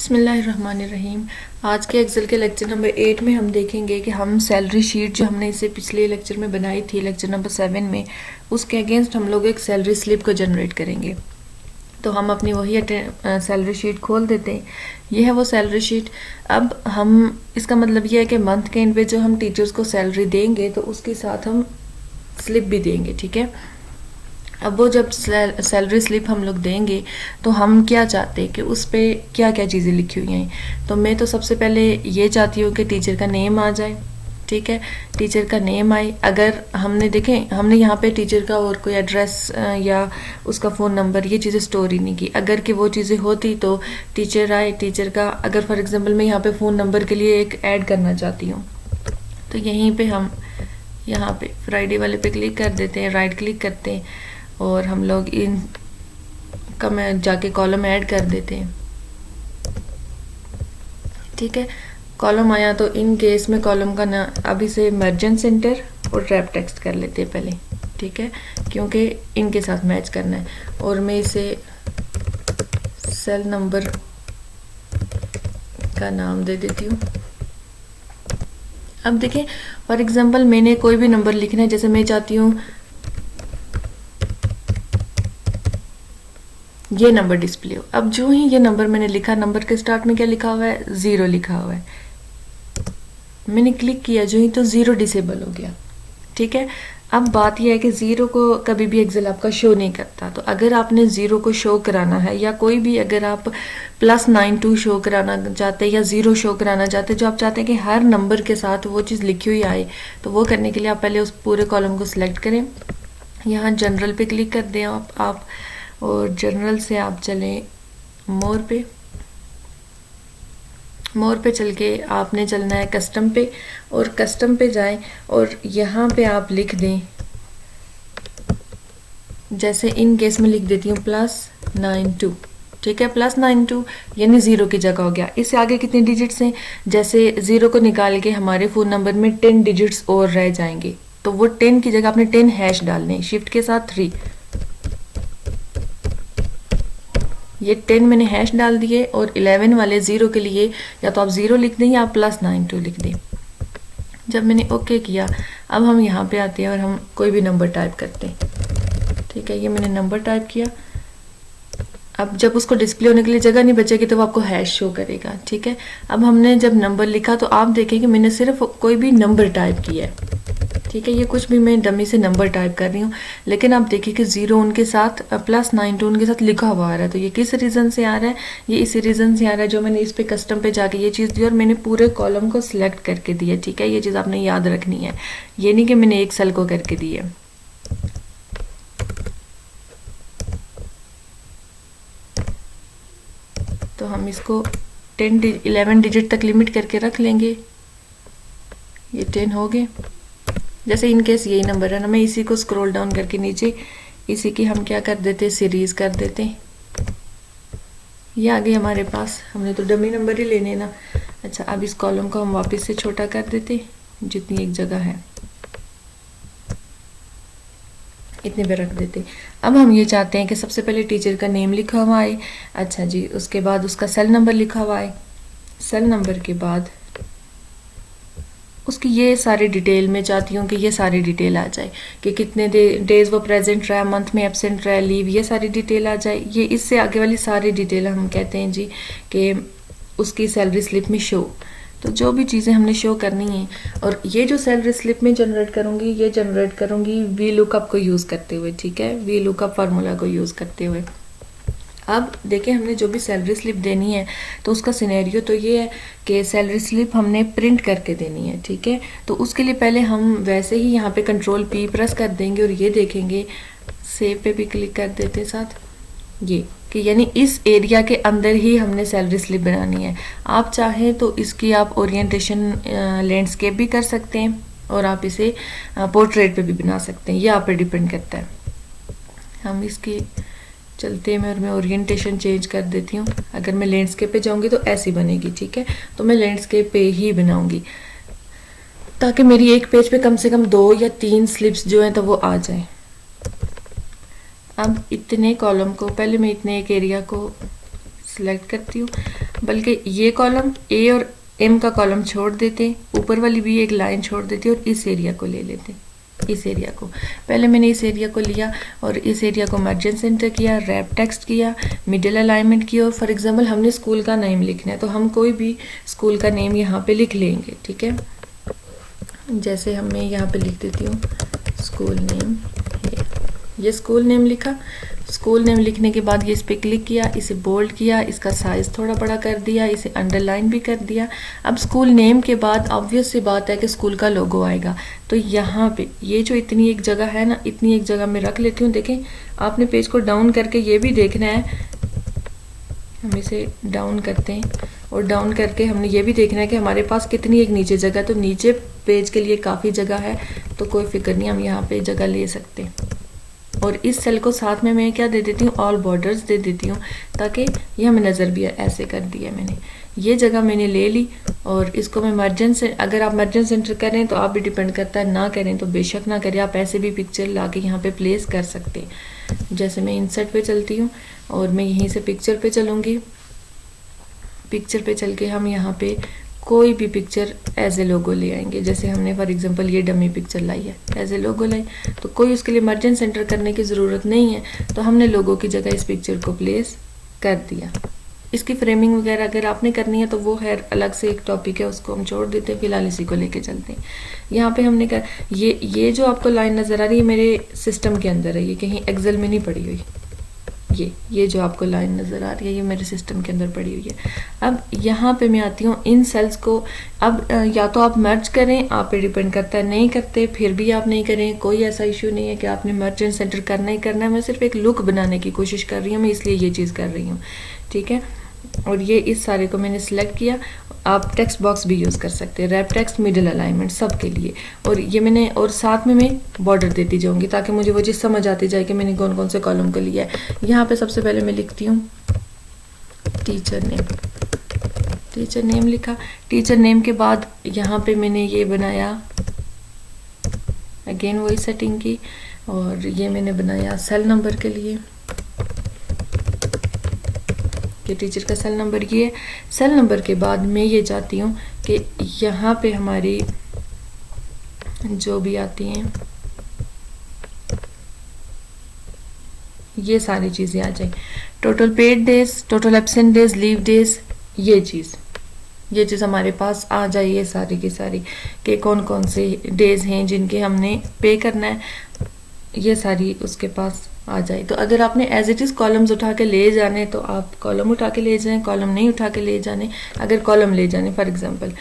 बिस्मिल्लाहिर्रहमानिर्रहीम। आज के एक्सेल के लेक्चर नंबर 8 में हम देखेंगे कि हम सैलरी शीट जो हमने इसे पिछले लेक्चर में बनाई थी, लेक्चर नंबर 7 में, उसके अगेंस्ट हम लोग एक सैलरी स्लिप को जनरेट करेंगे। तो हम अपनी वही सैलरी शीट खोल देते हैं। ये है वो सैलरी शीट। अब हम इसका मतलब ये है कि मंथ के एंड पे जो हम टीचर्स को सैलरी देंगे तो उसके साथ हम स्लिप भी देंगे, ठीक है। अब वो जब सैलरी स्लिप हम लोग देंगे तो हम क्या चाहते हैं कि उस पर क्या क्या चीज़ें लिखी हुई हैं। तो मैं तो सबसे पहले ये चाहती हूँ कि टीचर का नेम आ जाए, ठीक है। टीचर का नेम आए। अगर हमने देखें, हमने यहाँ पे टीचर का और कोई एड्रेस या उसका फ़ोन नंबर, ये चीज़ें स्टोर ही नहीं की। अगर कि वो चीज़ें होती तो टीचर आए, टीचर का अगर फॉर एग्जांपल मैं यहाँ पे फ़ोन नंबर के लिए एक ऐड करना चाहती हूँ तो यहीं पे हम यहाँ पे फ्राइडे वाले पे क्लिक कर देते हैं, राइट क्लिक करते हैं और हम लोग इन का मैं जाके कॉलम ऐड कर देते हैं, ठीक है। कॉलम आया तो इन केस में कॉलम का ना अब इसे मर्जेंट सेंटर और रैप टेक्स्ट कर लेते हैं पहले, ठीक है, क्योंकि इनके साथ मैच करना है। और मैं इसे सेल नंबर का नाम दे देती हूँ। अब देखें, फॉर एग्जांपल मैंने कोई भी नंबर लिखना है, जैसे मैं चाहती हूँ ये नंबर डिस्प्ले हो। अब जो ही ये नंबर मैंने लिखा, नंबर के स्टार्ट में क्या लिखा हुआ है, 0 लिखा हुआ है। मैंने क्लिक किया जो ही तो 0 डिसेबल हो गया, ठीक है। अब बात यह है कि 0 को कभी भी एक्सेल आपका शो नहीं करता। तो अगर आपने 0 को शो कराना है या कोई भी अगर आप +92 शो कराना चाहते हैं या 0 शो कराना चाहते हैं, जो आप चाहते हैं कि हर नंबर के साथ वो चीज़ लिखी हुई आए, तो वो करने के लिए आप पहले उस पूरे कॉलम को सिलेक्ट करें। यहाँ जनरल पे क्लिक कर दें आप और जनरल से आप चलें मोर पे चल के आपने चलना है कस्टम पे, और कस्टम पे जाएं और यहाँ पे आप लिख दें, जैसे इन केस में लिख देती हूँ +92, ठीक है। +92 यानी 0 की जगह हो गया। इससे आगे कितने डिजिट्स हैं, जैसे 0 को निकाल के हमारे फ़ोन नंबर में 10 डिजिट्स और रह जाएंगे, तो वो 10 की जगह आपने 10 हैश डालने, शिफ्ट के साथ 3। ये 10 मैंने हैश डाल दिए और 11 वाले 0 के लिए या तो आप 0 लिख दें या आप +92 लिख दें। जब मैंने ओके किया, अब हम यहाँ पे आते हैं और हम कोई भी नंबर टाइप करते हैं, ठीक है। ये मैंने नंबर टाइप किया। अब जब उसको डिस्प्ले होने के लिए जगह नहीं बचेगी तो वो आपको हैश शो करेगा, ठीक है। अब हमने जब नंबर लिखा तो आप देखें कि मैंने सिर्फ कोई भी नंबर टाइप किया है, ठीक है। ये कुछ भी मैं डमी से नंबर टाइप कर रही हूँ, लेकिन आप देखिए कि 0 उनके साथ +92 उनके साथ लिखा हुआ आ रहा है। तो ये किस रीज़न से आ रहा है, ये इसी रीज़न से आ रहा है जो मैंने इस पे कस्टम पे जाके ये चीज़ दी और मैंने पूरे कॉलम को सिलेक्ट करके दी है, ठीक है। ये चीज़ आपने याद रखनी है, ये नहीं कि मैंने एक सेल को करके दी है। तो हम इसको 11 डिजिट तक लिमिट करके रख लेंगे। ये 10 हो गए। जैसे इन केस यही नंबर है ना, मैं इसी को स्क्रॉल डाउन करके नीचे इसी की हम क्या कर देते, सीरीज कर देते। ये आ गई हमारे पास, हमने तो डमी नंबर ही लेने ना। अच्छा, अब इस कॉलम को हम वापस से छोटा कर देते, जितनी एक जगह है इतने पे रख देते। अब हम ये चाहते हैं कि सबसे पहले टीचर का नेम लिखा हुआ आए, अच्छा जी, उसके बाद उसका सेल नंबर लिखा हुआ आए, सेल नंबर के बाद उसकी ये सारी डिटेल मैं चाहती हूँ कि ये सारी डिटेल आ जाए कि कितने डेज वो प्रेजेंट रहा, मंथ में एब्सेंट रहा, लीव, ये सारी डिटेल आ जाए। ये इससे आगे वाली सारी डिटेल हम कहते हैं जी कि उसकी सैलरी स्लिप में शो। तो जो भी चीज़ें हमने शो करनी है, और ये जो सैलरी स्लिप में जनरेट करूँगी, ये जनरेट करूँगी वी लुकअप को यूज़ करते हुए, ठीक है, वी लुकअप फार्मूला को यूज़ करते हुए। अब देखिए, हमने जो भी सैलरी स्लिप देनी है तो उसका सिनेरियो तो ये है कि सैलरी स्लिप हमने प्रिंट करके देनी है, ठीक है। तो उसके लिए पहले हम वैसे ही यहाँ पे Ctrl+P प्रेस कर देंगे और ये देखेंगे, सेव पे भी क्लिक कर देते साथ, ये कि यानी इस एरिया के अंदर ही हमने सैलरी स्लिप बनानी है। आप चाहें तो इसकी आप ओरिएंटेशन लैंडस्केप भी कर सकते हैं और आप इसे पोर्ट्रेट पे भी बना सकते हैं, ये आप पे डिपेंड करता है। हम इसकी चलते में और मैं ओरिएंटेशन चेंज कर देती हूँ। अगर मैं लैंडस्केप पे जाऊंगी तो ऐसी बनेगी, ठीक है। तो मैं लैंडस्केप पे ही बनाऊंगी ताकि मेरी एक पेज पे कम से कम 2 या 3 स्लिप्स जो हैं तो वो आ जाए। अब इतने कॉलम को पहले मैं इतने एक एरिया को सिलेक्ट करती हूँ, बल्कि ये कॉलम ए और एम का कॉलम छोड़ देते, ऊपर वाली भी एक लाइन छोड़ देती और इस एरिया को ले लेते। इस एरिया को पहले मैंने इस एरिया को लिया और इस एरिया को मर्जन सेंटर किया, रैप टेक्स्ट किया, मिडिल अलाइनमेंट किया। और फॉर एग्जांपल हमने स्कूल का नेम लिखना है तो हम कोई भी स्कूल का नेम यहाँ पे लिख लेंगे, ठीक है। जैसे हम मैं यहाँ पे लिख देती हूँ स्कूल नेम, ये स्कूल नेम लिखा। स्कूल नेम लिखने के बाद ये इस पर क्लिक किया, इसे बोल्ड किया, इसका साइज थोड़ा बड़ा कर दिया, इसे अंडरलाइन भी कर दिया। अब स्कूल नेम के बाद ऑब्वियस सी बात है कि स्कूल का लोगो आएगा। तो यहाँ पे ये जो इतनी एक जगह है ना, इतनी एक जगह मैं रख लेती हूँ। देखें, आपने पेज को डाउन करके ये भी देखना है, हम इसे डाउन करते हैं और डाउन करके हमने ये भी देखना है कि हमारे पास कितनी एक नीचे जगह। तो नीचे पेज के लिए काफ़ी जगह है, तो कोई फिक्र नहीं, हम यहाँ पे जगह ले सकते हैं। और इस सेल को साथ में मैं क्या दे देती हूँ, ऑल बॉर्डर्स दे देती हूँ, ताकि ये हमें नज़र भी ऐसे कर दिया मैंने। ये जगह मैंने ले ली और इसको मैं मर्जन से, अगर आप मर्जन सेंटर करें तो आप भी डिपेंड करता है, ना करें तो बेशक ना करें, आप ऐसे भी पिक्चर ला के यहाँ पे प्लेस कर सकते हैं। जैसे मैं इंसर्ट पे चलती हूँ और मैं यहीं से पिक्चर पे चलूँगी। पिक्चर पे चल के हम यहाँ पे कोई भी पिक्चर एज ए लोगो ले आएंगे। जैसे हमने फॉर एग्जांपल ये डमी पिक्चर लाई है, एज ए लोगो लाई, तो कोई उसके लिए मर्जन सेंटर करने की ज़रूरत नहीं है। तो हमने लोगो की जगह इस पिक्चर को प्लेस कर दिया। इसकी फ्रेमिंग वगैरह अगर आपने करनी है तो वो है अलग से एक टॉपिक है, उसको हम छोड़ देते हैं, फिलहाल इसी को लेके चलते हैं। यहाँ पे हमने कर ये जो आपको लाइन नज़र आ रही है मेरे सिस्टम के अंदर है, ये कहीं एक्सेल में नहीं पड़ी हुई। ये जो आपको लाइन नज़र आ रही है ये मेरे सिस्टम के अंदर पड़ी हुई है। अब यहाँ पे मैं आती हूँ इन सेल्स को। अब या तो आप मर्ज करें, आप पे डिपेंड करता है, नहीं करते फिर भी आप नहीं करें, कोई ऐसा इशू नहीं है कि आपने मर्ज सेंटर करना ही करना है। मैं सिर्फ एक लुक बनाने की कोशिश कर रही हूँ, मैं इसलिए ये चीज़ कर रही हूँ, ठीक है। और ये इस सारे को मैंने सिलेक्ट किया। आप टेक्स्ट बॉक्स भी यूज़ कर सकते हैं, रैप टेक्स्ट, मिडिल अलाइनमेंट, सब के लिए। और ये मैंने, और साथ में मैं बॉर्डर देती जाऊंगी ताकि मुझे वो चीज़ समझ आती जाए कि मैंने कौन कौन से कॉलम को लिया है। यहाँ पे सबसे पहले मैं लिखती हूँ टीचर नेम। टीचर नेम लिखा। टीचर नेम के बाद यहाँ पे मैंने ये बनाया, अगेन वही सेटिंग की, और ये मैंने बनाया सेल नंबर के लिए। कि टीचर का सेल नंबर ये है। सेल नंबर के बाद मैं ये चाहती हूँ कि यहाँ पे हमारी जो भी आती हैं ये सारी चीज़ें आ जाए। Total paid days, total absent days, leave days, ये चीज़ हमारे पास आ जाए, ये सारी की सारी कि कौन कौन से डेज हैं जिनके हमने पे करना है, ये सारी उसके पास आ जाए। तो अगर आपने एज इट इज़ कॉलम्स उठा के ले जाने तो आप कॉलम उठा के ले जाएं, कॉलम नहीं उठा के ले जाने। अगर कॉलम ले जाने, फॉर एग्जांपल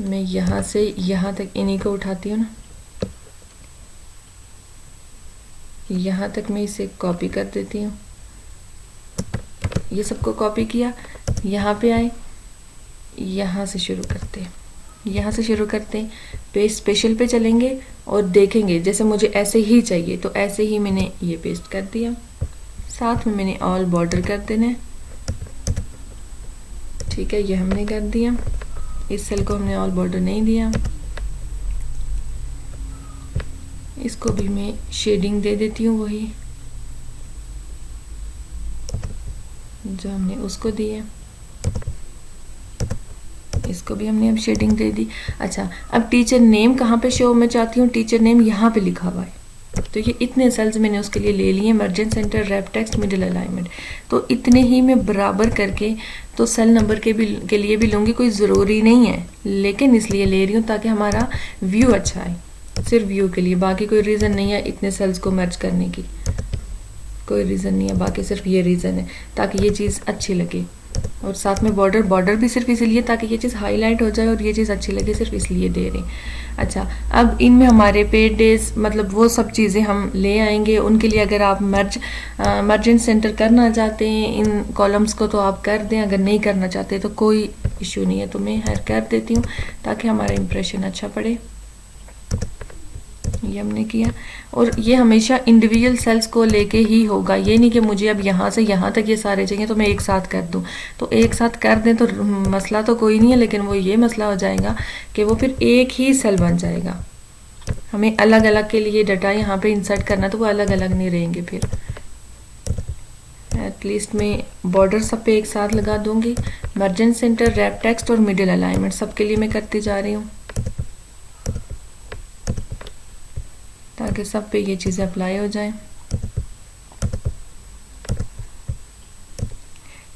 मैं यहाँ से यहाँ तक इन्हीं को उठाती हूँ ना, यहाँ तक मैं इसे कॉपी कर देती हूँ। ये सबको कॉपी किया, यहाँ पे आए, यहाँ से शुरू करते हैं, यहाँ से शुरू करते हैं, पेज स्पेशल पे चलेंगे और देखेंगे जैसे मुझे ऐसे ही चाहिए तो ऐसे ही मैंने ये पेस्ट कर दिया। साथ में मैंने ऑल बॉर्डर कर देना है, ठीक है, ये हमने कर दिया। इस सेल को हमने ऑल बॉर्डर नहीं दिया। इसको भी मैं शेडिंग दे देती हूँ, वही जो हमने उसको दी है, इसको भी हमने अब शेडिंग दे दी। अच्छा, अब टीचर नेम कहाँ पे शो मैं चाहती हूँ, टीचर नेम यहाँ पे लिखा हुआ है। तो ये इतने सेल्स मैंने उसके लिए ले लिए, merge and center, wrap text, middle alignment. तो इतने ही मैं बराबर करके तो सेल नंबर के लिए भी लूँगी, कोई ज़रूरी नहीं है, लेकिन इसलिए ले रही हूँ ताकि हमारा व्यू अच्छा आए, सिर्फ व्यू के लिए, बाकी कोई रीज़न नहीं है इतने सेल्स को मर्ज करने की, कोई रीज़न नहीं है, बाकी सिर्फ ये रीज़न है ताकि ये चीज़ अच्छी लगे। और साथ में बॉर्डर भी सिर्फ इसीलिए ताकि ये चीज़ हाईलाइट हो जाए और ये चीज़ अच्छी लगे, सिर्फ इसलिए दे रहे हैं। अच्छा, अब इनमें हमारे पेड डेज मतलब वो सब चीज़ें हम ले आएंगे। उनके लिए अगर आप मर्जन सेंटर करना चाहते हैं इन कॉलम्स को तो आप कर दें, अगर नहीं करना चाहते तो कोई इशू नहीं है, तो मैं कर देती हूँ ताकि हमारा इम्प्रेशन अच्छा पड़े। ये हमने किया, और ये हमेशा इंडिविजुअल सेल्स को लेके ही होगा। ये नहीं कि मुझे अब यहाँ से यहाँ तक ये सारे चाहिए तो मैं एक साथ कर दूँ, तो एक साथ कर दें तो मसला तो कोई नहीं है, लेकिन वो ये मसला हो जाएगा कि वो फिर एक ही सेल बन जाएगा। हमें अलग अलग के लिए डाटा यहाँ पे इंसर्ट करना तो वो अलग अलग नहीं रहेंगे, फिर लिस्ट में बॉर्डर सब पे एक साथ लगा दूंगी। मार्जिन सेंटर, रैप टेक्स्ट और मिडिल अलाइनमेंट सबके लिए मैं करती जा रही हूँ ताकि सब पे ये चीज़ें अप्लाई हो जाएं।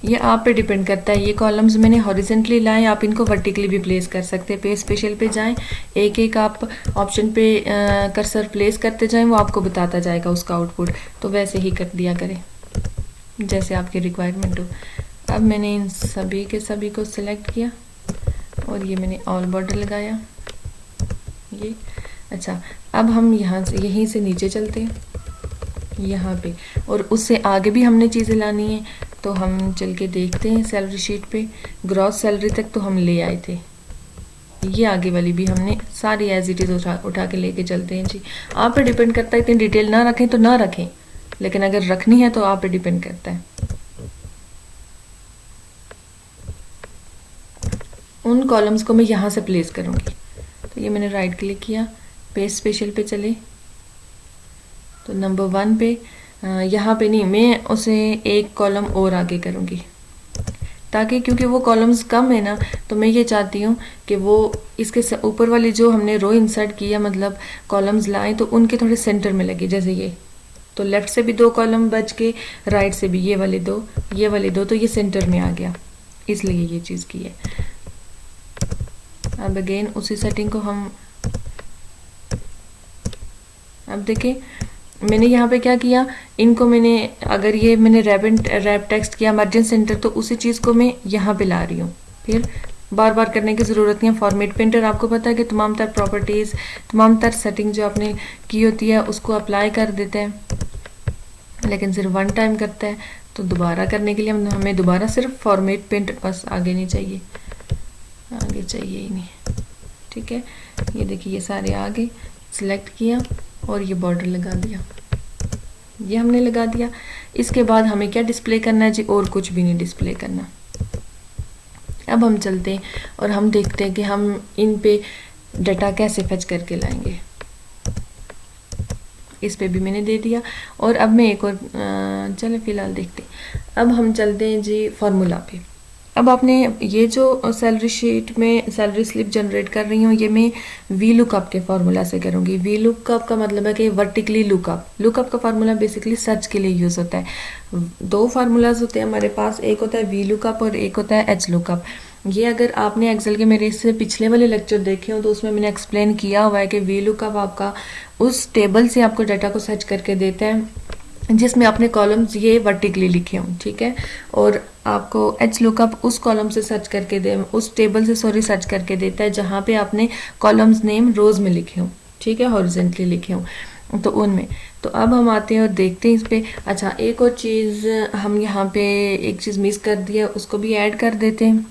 ये आप पे डिपेंड करता है। ये कॉलम्स मैंने हॉरिजेंटली लाए, आप इनको वर्टिकली भी प्लेस कर सकते हैं। पेज स्पेशल पे जाएं, एक एक आप ऑप्शन पे कर्सर प्लेस करते जाएं, वो आपको बताता जाएगा उसका आउटपुट। तो वैसे ही कर दिया करें जैसे आपकी रिक्वायरमेंट हो। अब मैंने इन सभी के सभी को सिलेक्ट किया और ये मैंने ऑल बॉर्डर लगाया ये। अच्छा, अब हम यहाँ से यहीं से नीचे चलते हैं यहाँ पे, और उससे आगे भी हमने चीज़ें लानी है। तो हम चल के देखते हैं सैलरी शीट पे। ग्रॉस सैलरी तक तो हम ले आए थे, ये आगे वाली भी हमने सारी एज इट इज़ उठा के लेके चलते हैं जी। आप पे डिपेंड करता है, इतनी डिटेल ना रखें तो ना रखें, लेकिन अगर रखनी है तो आप पे डिपेंड करता है। उन कॉलम्स को मैं यहाँ से प्लेस करूँगी। तो ये मैंने राइट क्लिक किया, पेज स्पेशल पे चले तो नंबर 1 पे यहाँ पे नहीं, मैं उसे एक कॉलम और आगे करूँगी ताकि, क्योंकि वो कॉलम्स कम है ना, तो मैं ये चाहती हूँ कि वो इसके ऊपर वाली जो हमने रो इंसर्ट किया, मतलब कॉलम्स लाए, तो उनके थोड़े सेंटर में लगे। जैसे ये, तो लेफ्ट से भी 2 कॉलम बच के, राइट से भी ये वाले 2, ये वाले 2, तो ये सेंटर में आ गया, इसलिए ये चीज़ की है। अब अगेन उसी सेटिंग को हम, अब देखें मैंने यहाँ पे क्या किया, इनको मैंने, अगर ये मैंने रैप टेक्स्ट किया मार्जिन सेंटर, तो उसी चीज़ को मैं यहाँ पे ला रही हूँ। फिर बार बार करने की ज़रूरत नहीं है। फॉर्मेट पेंटर आपको पता है कि तमाम तर प्रॉपर्टीज़, तमाम तर सेटिंग जो आपने की होती है उसको अप्लाई कर देते हैं, लेकिन सिर्फ 1 टाइम करता है। तो दोबारा करने के लिए हमें दोबारा सिर्फ फॉर्मेट पेंटर, बस आगे नहीं चाहिए, आगे चाहिए ही नहीं। ठीक है, ये देखिए ये सारे आगे सिलेक्ट किया और ये बॉर्डर लगा दिया, ये हमने लगा दिया। इसके बाद हमें क्या डिस्प्ले करना है जी, और कुछ भी नहीं डिस्प्ले करना। अब हम चलते हैं और हम देखते हैं कि हम इन पे डाटा कैसे फेच करके लाएंगे। इस पे भी मैंने दे दिया। और अब मैं एक और चले फिलहाल देखते हैं। अब हम चलते हैं जी फार्मूला पे। अब आपने ये जो सैलरी शीट में सैलरी स्लिप जनरेट कर रही हूँ, ये मैं वी लुकअप के फार्मूला से करूँगी। वी लुकअप का मतलब है कि वर्टिकली लुकअप। लुकअप का फार्मूला बेसिकली सर्च के लिए यूज़ होता है। 2 फार्मूलाज होते हैं हमारे पास, एक होता है वी लुकअप और एक होता है एच लुकअप। ये अगर आपने एक्सेल के मेरे इससे पिछले वाले लेक्चर देखे हो तो उसमें मैंने एक्सप्लेन किया हुआ है कि वी लुकअप आपका उस टेबल से आपको डाटा को सर्च करके देता है जिसमें आपने कॉलम्स ये वर्टिकली लिखे हों। ठीक है, और आपको एच लुकअप उस कॉलम से सर्च करके दे, उस टेबल से सर्च करके देता है जहाँ पे आपने कॉलम्स नेम रोज में लिखे हों। ठीक है, हॉरिजेंटली लिखे हों तो उनमें। तो अब हम आते हैं और देखते हैं इस पे। अच्छा, एक और चीज़ हम यहाँ पे एक चीज़ मिस कर दिया, उसको भी ऐड कर देते हैं।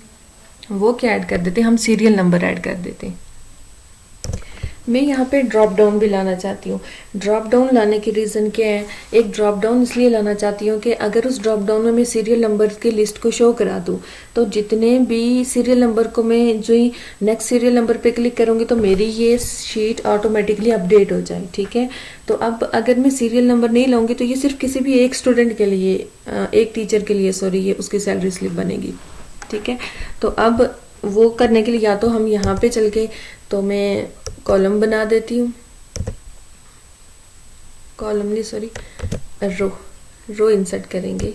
वो क्या ऐड कर देते हैं, हम सीरियल नंबर ऐड कर देते हैं। मैं यहाँ पे ड्रॉप डाउन भी लाना चाहती हूँ। ड्रॉप डाउन लाने की रीज़न क्या है, एक ड्रॉप डाउन इसलिए लाना चाहती हूँ कि अगर उस ड्रॉप डाउन में मैं सीरियल नंबर की लिस्ट को शो करा दूँ तो जितने भी सीरियल नंबर को मैं जो ही नेक्स्ट सीरियल नंबर पे क्लिक करूँगी तो मेरी ये शीट ऑटोमेटिकली अपडेट हो जाए। ठीक है, तो अब अगर मैं सीरियल नंबर नहीं लाऊंगी तो ये सिर्फ किसी भी एक स्टूडेंट के लिए, एक टीचर के लिए सॉरी, ये उसकी सैलरी स्लिप बनेगी। ठीक है, तो अब वो करने के लिए या तो हम यहाँ पे चल के, तो मैं कॉलम बना देती हूँ, कॉलम नहीं सॉरी रो इंसर्ट करेंगे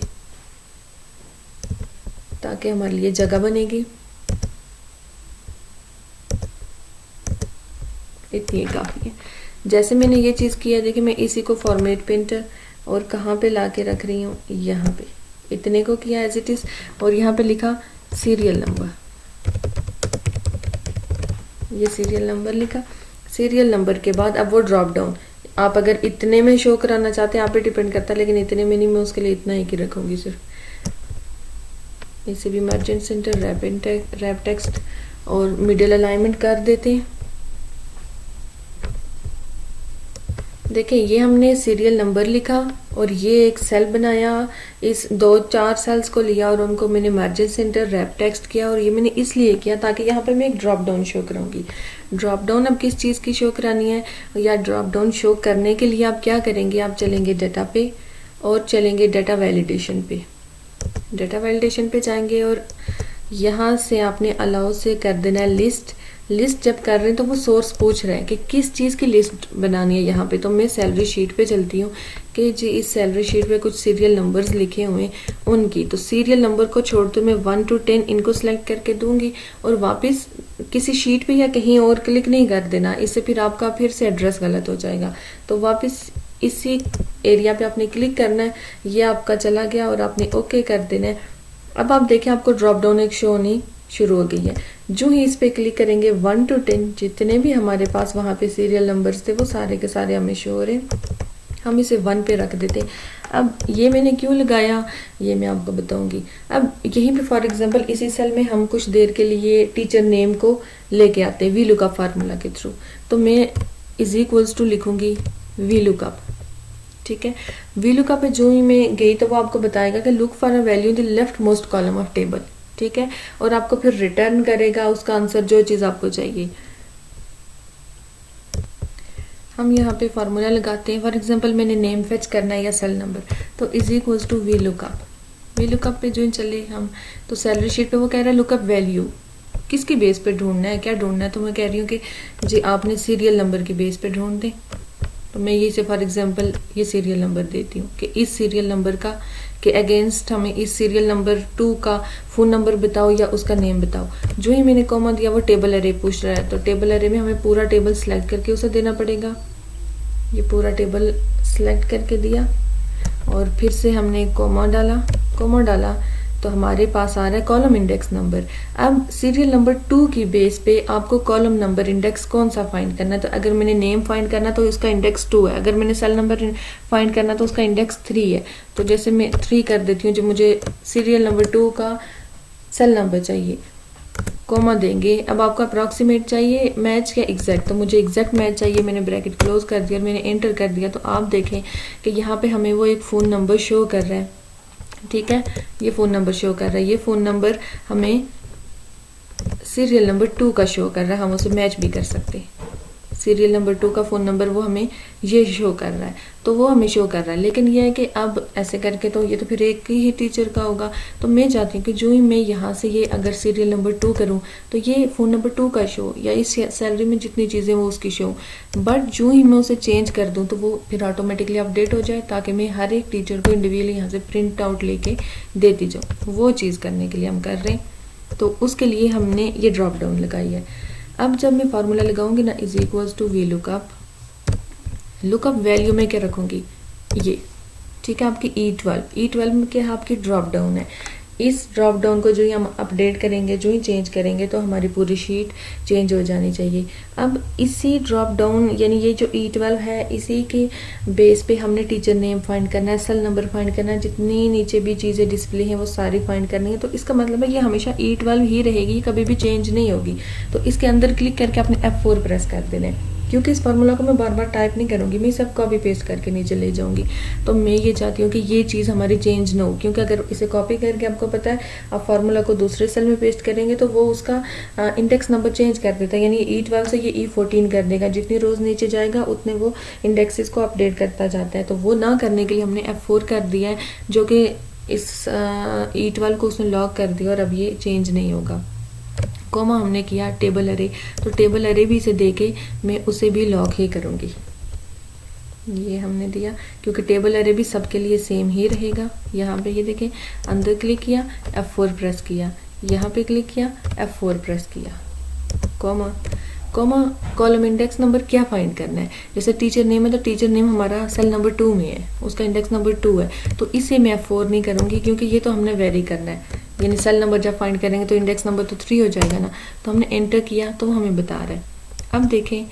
ताकि हमारे लिए जगह बनेगी। इतनी काफ़ी है। जैसे मैंने ये चीज़ किया, देखिए मैं इसी को फॉर्मेट पेंटर और कहाँ पे ला के रख रही हूँ, यहाँ पे इतने को किया एज इट इज़ और यहाँ पे लिखा सीरियल नंबर। ये सीरियल नंबर लिखा। सीरियल नंबर के बाद अब वो ड्रॉप डाउन, आप अगर इतने में शो कराना चाहते हैं आप पे डिपेंड करता है, लेकिन इतने में नहीं, मैं उसके लिए इतना ही की रखूंगी सिर्फ। इसे भी मार्जिन सेंटर, रैप टेक्स्ट और मिडिल अलाइनमेंट कर देते हैं। देखिए ये हमने सीरियल नंबर लिखा और ये एक सेल बनाया, इस 2-4 सेल्स को लिया और उनको मैंने मार्जिन सेंटर, रैप टेक्स्ट किया। और ये मैंने इसलिए किया ताकि यहाँ पे मैं एक ड्रॉप डाउन शो कराऊंगी। ड्रॉप डाउन अब किस चीज़ की शो करानी है, या ड्रॉप डाउन शो करने के लिए आप क्या करेंगे, आप चलेंगे डाटा पे और चलेंगे डाटा वैलिडेशन पे। डेटा वैलिडेशन पे जाएंगे और यहाँ से आपने अलाउ से कर देना है लिस्ट। लिस्ट जब कर रहे हैं तो वो सोर्स पूछ रहे हैं कि किस चीज़ की लिस्ट बनानी है यहाँ पे। तो मैं सैलरी शीट पे चलती हूँ कि जी इस सैलरी शीट पे कुछ सीरियल नंबर्स लिखे हुए हैं उनकी, तो सीरियल नंबर को छोड़ तो मैं 1 to 10 इनको सेलेक्ट करके दूंगी और वापस किसी शीट पे या कहीं और क्लिक नहीं कर देना, इससे फिर आपका फिर से एड्रेस गलत हो जाएगा। तो वापस इसी एरिया पे आपने क्लिक करना है, ये आपका चला गया और आपने ओके कर देना है। अब आप देखें आपको ड्रॉप डाउन एक शो होनी शुरू हो गई है। जो ही इस पे क्लिक करेंगे 1 to 10 जितने भी हमारे पास वहां पे सीरियल नंबर्स थे वो सारे के सारे हमें शो हो रहे हैं। हम इसे 1 पे रख देते। अब ये मैंने क्यों लगाया ये मैं आपको बताऊंगी। अब यहीं पे फॉर एग्जांपल इसी सेल में हम कुछ देर के लिए टीचर नेम को लेके आते हैं वी लुकअप फार्मूला के थ्रू। तो मैं इज इक्वल्स टू लिखूंगी वी लुकअप, ठीक है। वी लुकअप पे जो ही मैं गई तो वो आपको बताएगा कि look for a value in the left most column of table, ठीक है, और आपको फिर रिटर्न करेगा उसका आंसर जो चीज आपको चाहिए। हम यहाँ पे फार्मूला लगाते हैं। फॉर एग्जांपल मैंने नेम फेच करना है या सेल नंबर, तो is equals to V lookup. V lookup पे जो चले हम, तो सैलरी शीट पे वो कह रहा है लुकअप वैल्यू किसकी बेस पे ढूंढना है, क्या ढूंढना है। तो मैं कह रही हूँ कि जी आपने सीरियल नंबर की बेस पे ढूंढ दें। तो मैं ये से फॉर एग्जांपल ये सीरियल नंबर देती हूँ कि इस सीरियल नंबर का के अगेंस्ट हमें इस सीरियल नंबर 2 का फोन नंबर बताओ या उसका नेम बताओ। जो ही मैंने कॉमा दिया वो टेबल अरे पूछ रहा है, तो टेबल अरे में हमें पूरा टेबल सेलेक्ट करके उसे देना पड़ेगा। ये पूरा टेबल सेलेक्ट करके दिया और फिर से हमने कॉमा डाला तो हमारे पास आ रहा है कॉलम इंडेक्स नंबर। अब सीरियल नंबर 2 की बेस पे आपको कॉलम नंबर इंडेक्स कौन सा फाइंड करना है। तो अगर मैंने नेम फाइंड करना तो उसका इंडेक्स 2 है, अगर मैंने सेल नंबर फाइंड करना तो उसका इंडेक्स 3 है। तो जैसे मैं 3 कर देती हूँ, जो मुझे सीरियल नंबर 2 का सेल नंबर चाहिए, कॉमा देंगे। अब आपको अप्रॉक्सीमेट चाहिए मैच या एग्जैक्ट, तो मुझे एग्जैक्ट मैच चाहिए। मैंने ब्रैकेट क्लोज कर दिया और मैंने एंटर कर दिया। तो आप देखें कि यहाँ पे हमें वो एक फ़ोन नंबर शो कर रहा है, ठीक है, ये फ़ोन नंबर शो कर रहा है। ये फ़ोन नंबर हमें सीरियल नंबर 2 का शो कर रहा है, हम उसे मैच भी कर सकते हैं। सीरियल नंबर 2 का फ़ोन नंबर वो हमें ये शो कर रहा है, तो वो हमें शो कर रहा है। लेकिन ये है कि अब ऐसे करके तो ये तो फिर एक ही टीचर का होगा। तो मैं चाहती हूँ कि जो ही मैं यहाँ से ये अगर सीरियल नंबर 2 करूँ तो ये फ़ोन नंबर 2 का शो या इस सैलरी में जितनी चीज़ें वो उसकी शो, बट जो ही मैं उसे चेंज कर दूँ तो वो फिर ऑटोमेटिकली अपडेट हो जाए, ताकि मैं हर एक टीचर को इंडिविजुअली यहाँ से प्रिंट आउट लेके देती जाऊँ। वो चीज़ करने के लिए हम कर रहे हैं, तो उसके लिए हमने ये ड्रॉप डाउन लगाई है। अब जब मैं फार्मूला लगाऊंगी ना is equals to V lookup, lookup value में क्या रखूंगी ये, ठीक है, आपकी E12 में क्या है आपकी ड्रॉप डाउन है। इस ड्रॉप डाउन को जो ही हम अपडेट करेंगे, जो ही चेंज करेंगे तो हमारी पूरी शीट चेंज हो जानी चाहिए। अब इसी ड्रॉप डाउन यानी ये जो E12 है इसी के बेस पे हमने टीचर नेम फाइंड करना है, सेल नंबर फाइंड करना है, जितनी नीचे भी चीज़ें डिस्प्ले हैं वो सारी फाइंड करनी है। तो इसका मतलब है ये हमेशा E12 ही रहेगी, कभी भी चेंज नहीं होगी। तो इसके अंदर क्लिक करके आपने F4 प्रेस कर देना है, क्योंकि इस फार्मूला को मैं बार बार टाइप नहीं करूंगी, मैं सब कॉपी पेस्ट करके नीचे ले जाऊंगी। तो मैं ये चाहती हूँ कि ये चीज़ हमारी चेंज ना हो, क्योंकि अगर इसे कॉपी करके आपको पता है आप फार्मूला को दूसरे सेल में पेस्ट करेंगे तो वो उसका इंडेक्स नंबर चेंज कर देता है, यानी E12 से ये E14 कर देगा। जितनी रोज नीचे जाएगा उतने वो इंडेक्सेस को अपडेट करता जाता है। तो वो ना करने के लिए हमने F4 कर दिया है, जो कि इस E12 को उसने लॉक कर दिया और अब ये चेंज नहीं होगा। कॉमा हमने किया टेबल अरे, तो टेबल अरे भी इसे देके मैं उसे भी लॉक ही करूंगी। ये हमने दिया क्योंकि टेबल अरे भी सबके लिए सेम ही रहेगा। यहाँ पे ये देखें, अंदर क्लिक किया F4 प्रेस किया, यहाँ पे क्लिक किया F4 प्रेस किया, कॉमा कॉलम इंडेक्स नंबर क्या फाइंड करना है। जैसे टीचर नेम है तो टीचर नेम हमारा सेल नंबर 2 में है, उसका इंडेक्स नंबर 2 है, तो इसे मैं F4 नहीं करूंगी क्योंकि ये तो हमने वेरी करना है। यानी सेल नंबर जब फाइंड करेंगे तो इंडेक्स नंबर तो 3 हो जाएगा ना। तो हमने एंटर किया तो हमें बता रहा है। अब देखें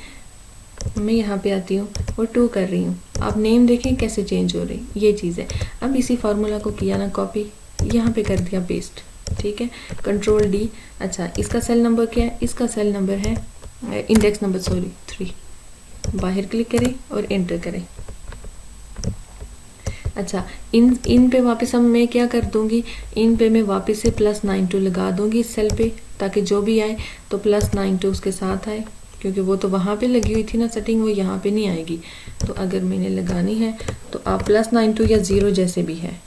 मैं यहाँ पे आती हूँ और 2 कर रही हूँ, आप नेम देखें कैसे चेंज हो रही, ये चीज़ है। अब इसी फार्मूला को किया ना कॉपी, यहाँ पे कर दिया पेस्ट, ठीक है, कंट्रोल D। अच्छा इसका सेल नंबर क्या है, इसका सेल नंबर है इंडेक्स नंबर 3। बाहर क्लिक करें और एंटर करें। अच्छा इन पे वापस हम मैं क्या कर दूंगी, इन पे मैं वापस से +92 लगा दूंगी इस सेल पे, ताकि जो भी आए तो +92 उसके साथ आए, क्योंकि वो तो वहाँ पे लगी हुई थी ना सेटिंग, वो यहाँ पे नहीं आएगी। तो अगर मैंने लगानी है तो आप +92 या 0 जैसे भी है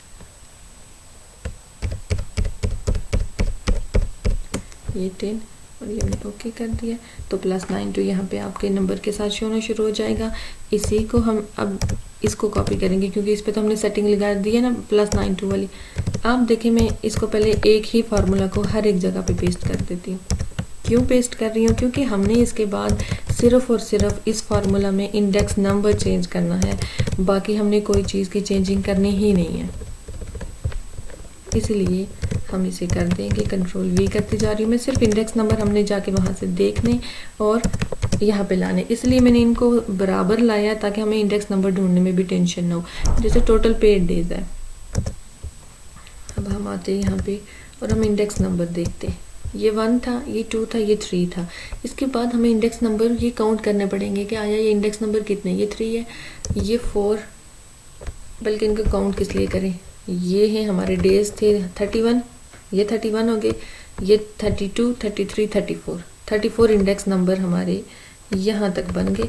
ये 10 और ये हमने ओके कर दिया। तो +92 यहाँ पे आपके नंबर के साथ शो होना शुरू हो जाएगा। इसी को हम अब इसको कॉपी करेंगे क्योंकि इस पे तो हमने सेटिंग लगा दी है ना +92 वाली। आप देखें मैं इसको पहले एक ही फार्मूला को हर एक जगह पे पेस्ट कर देती हूँ। क्यों पेस्ट कर रही हूँ? क्योंकि हमने इसके बाद सिर्फ और सिर्फ इस फार्मूला में इंडेक्स नंबर चेंज करना है, बाकी हमने कोई चीज़ की चेंजिंग करनी ही नहीं है। इसलिए हम इसे कर देंगे, कंट्रोल V करती जा रही हूँ मैं। सिर्फ इंडेक्स नंबर हमने जाके वहाँ से देखने और यहाँ पे लाने, इसलिए मैंने इनको बराबर लाया ताकि हमें इंडेक्स नंबर ढूंढने में भी टेंशन ना हो। जैसे टोटल पेड डेज है, अब हम आते हैं यहाँ पे और हम इंडेक्स नंबर देखते हैं। ये 1 था, ये 2 था, ये 3 था। इसके बाद हमें इंडेक्स नंबर ये काउंट करने पड़ेंगे कि आया ये इंडेक्स नंबर कितने, ये 3 है, ये 4, बल्कि इनका काउंट किस लिए करें। ये हैं हमारे डेज थे 31, ये 31 हो गए, ये 32, 33, 34 इंडेक्स नंबर हमारे यहाँ तक बन गए।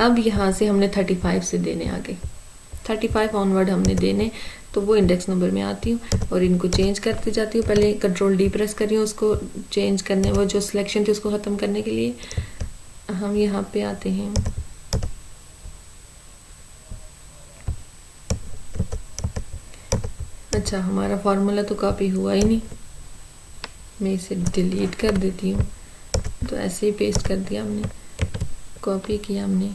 अब यहाँ से हमने 35 से देने आगे, 35 ऑनवर्ड हमने देने, तो वो इंडेक्स नंबर में आती हूँ और इनको चेंज करती जाती हूँ। पहले कंट्रोल D प्रेस कर रही हूँ उसको चेंज करने, वो जो सिलेक्शन थी उसको ख़त्म करने के लिए। हम यहाँ पे आते हैं, अच्छा हमारा फार्मूला तो कॉपी हुआ ही नहीं, मैं इसे डिलीट कर देती हूँ। तो ऐसे ही पेस्ट कर दिया हमने, कॉपी किया हमने,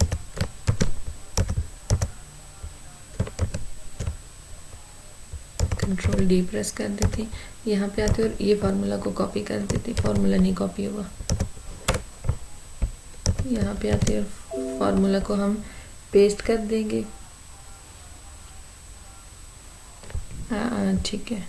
कंट्रोल D प्रेस कर देते, यहाँ पे आते और ये फार्मूला को कॉपी कर देते, फार्मूला नहीं कॉपी हुआ। यहाँ पे आते और फार्मूला को हम पेस्ट कर देंगे। हाँ ठीक है।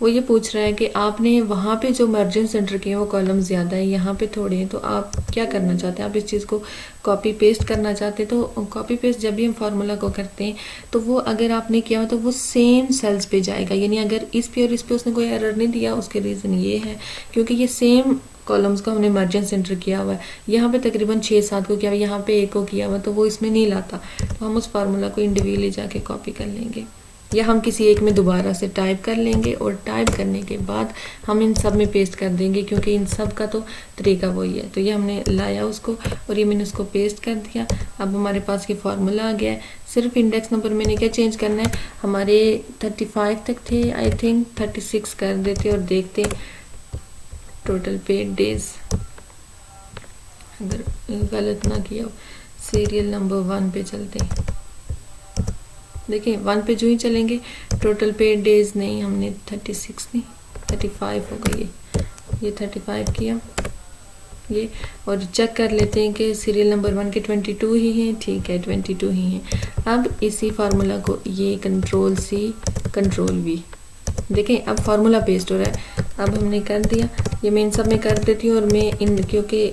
वो ये पूछ रहा है कि आपने वहाँ पे जो मार्जिन सेंटर किए हैं वो कॉलम ज़्यादा है, यहाँ पे थोड़े हैं, तो आप क्या करना चाहते हैं? आप इस चीज़ को कॉपी पेस्ट करना चाहते हैं। तो कॉपी पेस्ट जब भी हम फार्मूला को करते हैं तो वो अगर आपने किया हो तो वो सेम सेल्स पे जाएगा, यानी अगर इस पे और इस पे उसने कोई एरर नहीं दिया, उसके रीज़न ये है क्योंकि ये सेम कॉलम्स को हमने मार्जिन सेंटर किया हुआ है। यहाँ पे तकरीबन 6-7 को किया हुआ, यहाँ पे 1 को किया हुआ, तो वो इसमें नहीं लाता। तो हम उस फार्मूला को इंडिविजुअली जाके कॉपी कर लेंगे या हम किसी एक में दोबारा से टाइप कर लेंगे और टाइप करने के बाद हम इन सब में पेस्ट कर देंगे क्योंकि इन सब का तो तरीका वही है। तो ये हमने लाया उसको और ये मैंने उसको पेस्ट कर दिया। अब हमारे पास ये फार्मूला आ गया है। सिर्फ इंडेक्स नंबर मैंने क्या चेंज करना है, हमारे 35 तक थे, आई थिंक 36 कर देते और देखते टोटल पेड डेज, अगर गलत ना किया हो। सीरियल नंबर 1 पे चलते हैं, देखिए 1 पे जो ही चलेंगे टोटल पेड डेज नहीं, हमने 36 नहीं 35 हो गई, ये 35 किया ये, और चेक कर लेते हैं कि सीरियल नंबर 1 के 22 ही हैं। ठीक है 22 ही हैं। अब इसी फार्मूला को ये कंट्रोल C कंट्रोल V, देखें अब फार्मूला पेस्ट हो रहा है। अब हमने कर दिया, ये मैं इन सब में कर देती हूँ और मैं इन, क्योंकि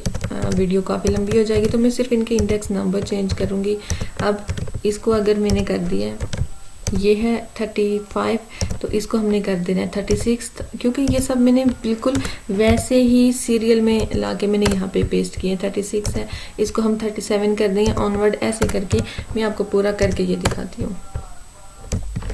वीडियो काफ़ी लंबी हो जाएगी तो मैं सिर्फ इनके इंडेक्स नंबर चेंज करूँगी। अब इसको अगर मैंने कर दिया है, ये है 35, तो इसको हमने कर देना है 36, क्योंकि ये सब मैंने बिल्कुल वैसे ही सीरियल में लाके मैंने यहाँ पे पेस्ट किए। 36 है, इसको हम 37 कर देंगे ऑनवर्ड, ऐसे करके मैं आपको पूरा करके ये दिखाती हूँ।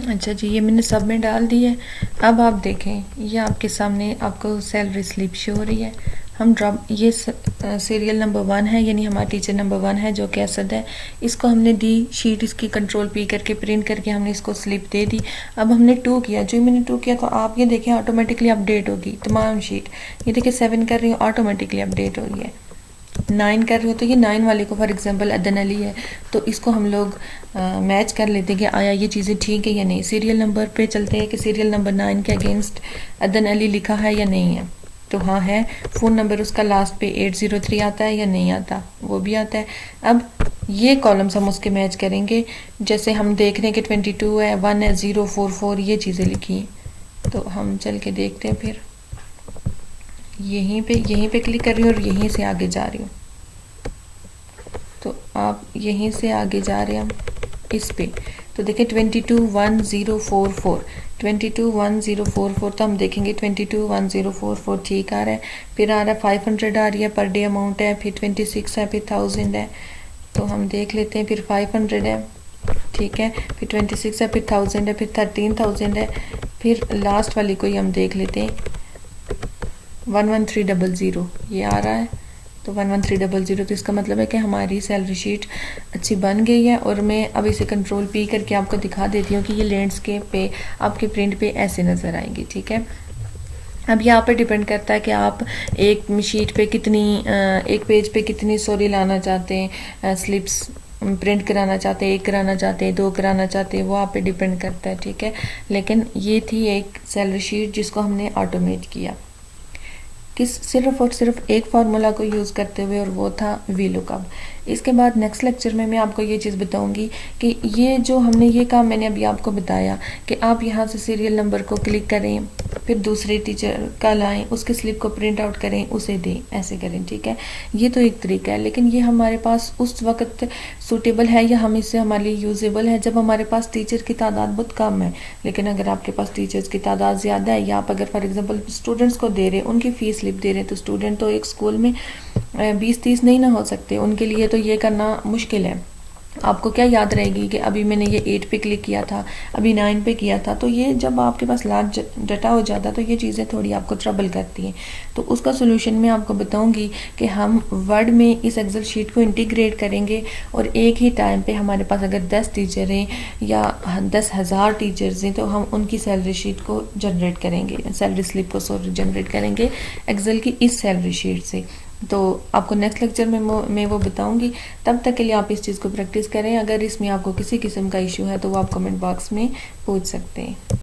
अच्छा जी, ये मैंने सब में डाल दी है। अब आप देखें ये आपके सामने आपको सैलरी स्लिप शो हो रही है। हम ड्रॉप, ये सीरियल नंबर 1 है, यानी हमारा टीचर नंबर 1 है जो कि असद है। इसको हमने दी शीट, इसकी कंट्रोल P करके प्रिंट करके हमने इसको स्लिप दे दी। अब हमने 2 किया, जो मैंने 2 किया तो आप ये देखें ऑटोमेटिकली अपडेट होगी तमाम शीट। ये देखिए 7 कर रही हूँ, ऑटोमेटिकली अपडेट हो रही है। 9 कर रही हो तो ये 9 वाले को फॉर एग्जांपल अदन अली है, तो इसको हम लोग मैच कर लेते हैं कि आया ये चीज़ें ठीक है या नहीं। सीरियल नंबर पे चलते हैं कि सीरियल नंबर 9 के अगेंस्ट अदन अली लिखा है या नहीं है, तो हाँ है। फ़ोन नंबर उसका लास्ट पे 803 आता है या नहीं आता, वो भी आता है। अब ये कॉलम्स हम उसके मैच करेंगे, जैसे हम देख रहे हैं कि 22 है, 1 है, 044 ये चीज़ें लिखी हैं। तो हम चल के देखते हैं, फिर यहीं पे क्लिक कर रही हूँ और यहीं से आगे जा रही हूँ। तो आप यहीं से आगे जा रहे हैं हम इस पे, तो देखें 221044 221044, तो हम देखेंगे 221044 ठीक आ रहा है। फिर आ रहा है 500 आ रही है पर डे अमाउंट है, फिर 26 है, फिर 1000 है। तो हम देख लेते हैं, फिर 500 है ठीक है, फिर 26 है, फिर 1000 है, फिर 13000 है। फिर लास्ट वाली को ही हम देख लेते हैं, 11300 ये आ रहा है, तो 11300, तो इसका मतलब है कि हमारी सैलरी शीट अच्छी बन गई है। और मैं अब इसे कंट्रोल पी करके आपको दिखा देती हूँ कि ये लैंडस्केप पे आपके प्रिंट पे ऐसे नज़र आएंगी, ठीक है। अब यहाँ पर डिपेंड करता है कि आप एक शीट पे कितनी एक पेज पे कितनी सॉरी लाना चाहते हैं, स्लिप्स प्रिंट कराना चाहते हैं, एक कराना चाहते हैं, 2 कराना चाहते हैं, वो आप पे डिपेंड करता है, ठीक है। लेकिन ये थी एक सैलरी शीट जिसको हमने ऑटोमेट किया किस सिर्फ और सिर्फ एक फार्मूला को यूज़ करते हुए, और वो था वी लुकअप। इसके बाद नेक्स्ट लेक्चर में मैं आपको ये चीज़ बताऊंगी कि ये जो हमने ये काम मैंने अभी आपको बताया कि आप यहाँ से सीरियल नंबर को क्लिक करें, फिर दूसरे टीचर का लाएं, उसके स्लिप को प्रिंट आउट करें, उसे दें, ऐसे करें, ठीक है। ये तो एक तरीका है, लेकिन ये हमारे पास उस वक्त सूटेबल है या हम इससे हमारे लिए यूजेबल है जब हमारे पास टीचर की तादाद बहुत कम है। लेकिन अगर आपके पास टीचर्स की तादाद ज़्यादा है, या आप अगर फॉर एग्जांपल स्टूडेंट्स को दे रहे, उनकी फ़ीस स्लिप दे रहे, तो स्टूडेंट तो एक स्कूल में 20-30 नहीं ना हो सकते, उनके लिए तो ये करना मुश्किल है। आपको क्या याद रहेगी कि अभी मैंने ये 8 पे क्लिक किया था, अभी 9 पे किया था, तो ये जब आपके पास लार्ज डाटा हो जाता है तो ये चीज़ें थोड़ी आपको ट्रबल करती हैं। तो उसका सोल्यूशन मैं आपको बताऊंगी कि हम वर्ड में इस एक्सेल शीट को इंटीग्रेट करेंगे, और एक ही टाइम पे हमारे पास अगर 10 टीचर हैं या 10,000 टीचर्स हैं, तो हम उनकी सैलरी शीट को जनरेट करेंगे, सैलरी स्लिप को जनरेट करेंगे एक्सेल की इस सैलरी शीट से। तो आपको नेक्स्ट लेक्चर में मैं वो बताऊंगी। तब तक के लिए आप इस चीज़ को प्रैक्टिस करें। अगर इसमें आपको किसी किस्म का इशू है तो वो आप कमेंट बॉक्स में पूछ सकते हैं।